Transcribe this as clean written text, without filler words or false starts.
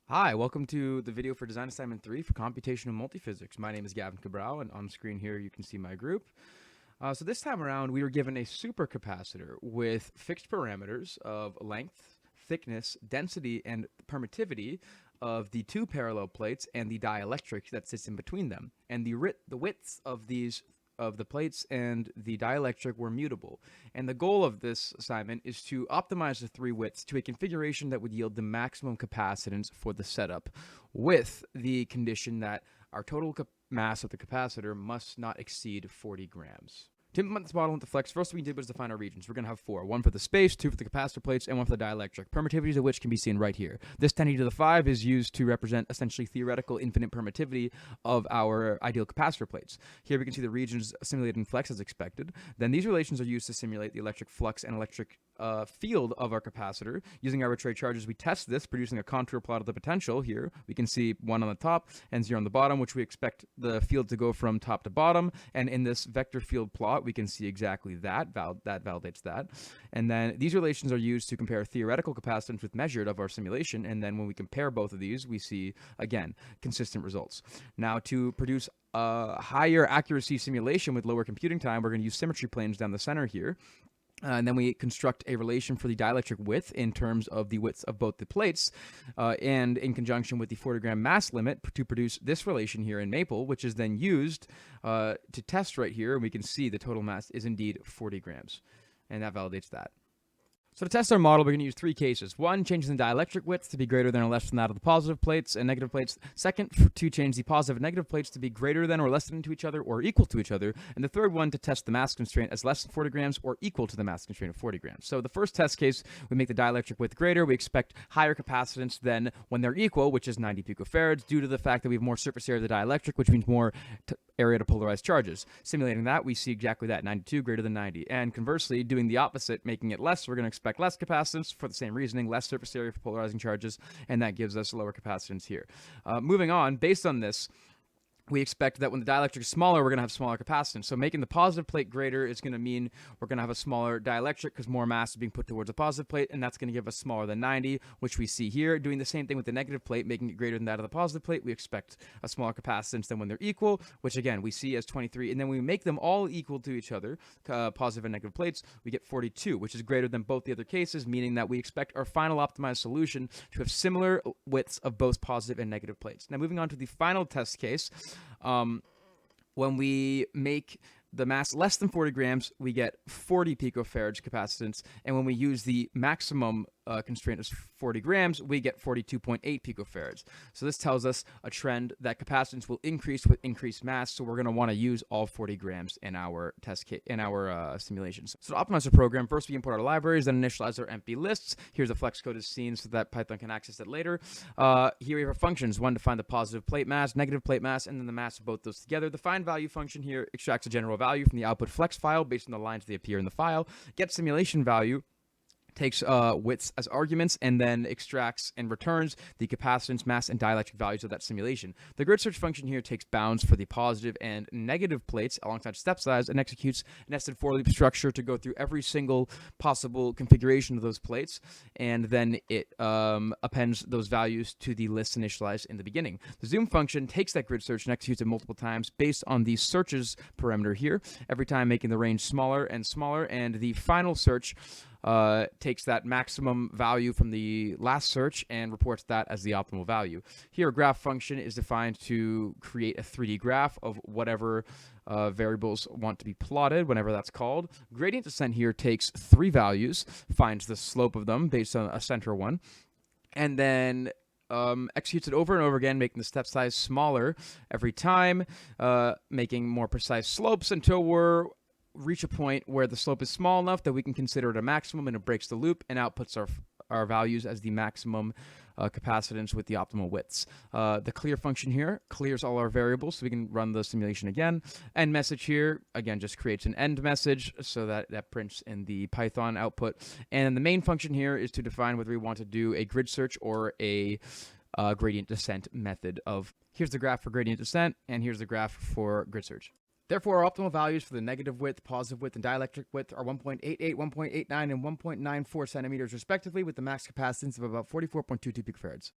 Hi, welcome to the video for Design Assignment 3 for Computational Multiphysics. My name is Gavin Cabral, and on screen here you can see my group. So this time around, we were given a supercapacitor with fixed parameters of length, thickness, density, and permittivity of the two parallel plates and the dielectric that sits in between them. And the widths of the plates and the dielectric were mutable. And the goal of this assignment is to optimize the three widths to a configuration that would yield the maximum capacitance for the setup, with the condition that our total mass of the capacitor must not exceed 40 grams. To implement this model into Flex, first thing we did was define our regions. We're going to have four: one for the space, two for the capacitor plates, and one for the dielectric, permittivities of which can be seen right here. This 10 to the 5 is used to represent essentially theoretical infinite permittivity of our ideal capacitor plates. Here we can see the regions simulated in Flex as expected. Then these relations are used to simulate the electric flux and electric field of our capacitor. Using arbitrary charges, we test this, producing a contour plot of the potential. Here we can see 1 on the top and 0 on the bottom, which we expect the field to go from top to bottom. And in this vector field plot, we can see exactly that. That validates that. And then these relations are used to compare theoretical capacitance with measured of our simulation. And then when we compare both of these, we see, again, consistent results. Now, to produce a higher accuracy simulation with lower computing time, we're going to use symmetry planes down the center here. And then we construct a relation for the dielectric width in terms of the widths of both the plates, and in conjunction with the 40-gram mass limit to produce this relation here in Maple, which is then used to test right here. And we can see the total mass is indeed 40 grams. And that validates that. So to test our model, we're going to use three cases. One, changing the dielectric width to be greater than or less than that of the positive plates and negative plates. Second, to change the positive and negative plates to be greater than or less than to each other or equal to each other. And the third one, to test the mass constraint as less than 40 grams or equal to the mass constraint of 40 grams. So the first test case, we make the dielectric width greater. We expect higher capacitance than when they're equal, which is 90 picofarads, due to the fact that we have more surface area of the dielectric, which means more area to polarize charges. Simulating that, we see exactly that, 92 greater than 90. And conversely, doing the opposite, making it less, we're going to expect less capacitance for the same reasoning, less surface area for polarizing charges, and that gives us lower capacitance here. Moving on, based on this, we expect that when the dielectric is smaller, we're going to have smaller capacitance. So making the positive plate greater is going to mean we're going to have a smaller dielectric because more mass is being put towards a positive plate, and that's going to give us smaller than 90, which we see here. Doing the same thing with the negative plate, making it greater than that of the positive plate, we expect a smaller capacitance than when they're equal, which again, we see as 23. And then we make them all equal to each other, positive and negative plates, we get 42, which is greater than both the other cases, meaning that we expect our final optimized solution to have similar widths of both positive and negative plates. Now moving on to the final test case, when we make the mass less than 40 grams, we get 40 picofarads capacitance. And when we use the maximum constraint as 40 grams, we get 42.8 picofarads. So this tells us a trend that capacitance will increase with increased mass. So we're going to want to use all 40 grams in our test kit, in our simulations. So to optimize the program, first we import our libraries, then initialize our empty lists. Here's the flex code as seen so that Python can access it later. Here we have our functions. One to find the positive plate mass, negative plate mass, and then the mass of both those together. The find value function here extracts a general value from the output flex file based on the lines that appear in the file. Get simulation value takes widths as arguments and then extracts and returns the capacitance, mass, and dielectric values of that simulation. The grid search function here takes bounds for the positive and negative plates alongside step size and executes a nested for loop structure to go through every single possible configuration of those plates, and then it appends those values to the list initialized in the beginning. The zoom function takes that grid search and executes it multiple times based on the searches parameter here, every time making the range smaller and smaller, and the final search takes that maximum value from the last search and reports that as the optimal value. Here, a graph function is defined to create a 3D graph of whatever variables want to be plotted, whenever that's called. Gradient descent here takes three values, finds the slope of them based on a center one, and then executes it over and over again, making the step size smaller every time, making more precise slopes until we're reach a point where the slope is small enough that we can consider it a maximum, and it breaks the loop and outputs our values as the maximum capacitance with the optimal widths. The clear function here clears all our variables so we can run the simulation again. End message here, again, just creates an end message so that prints in the Python output. And the main function here is to define whether we want to do a grid search or a gradient descent method of, here's the graph for gradient descent, and here's the graph for grid search. Therefore, our optimal values for the negative width, positive width, and dielectric width are 1.88, 1.89, and 1.94 centimeters respectively, with the max capacitance of about 44.22 picofarads.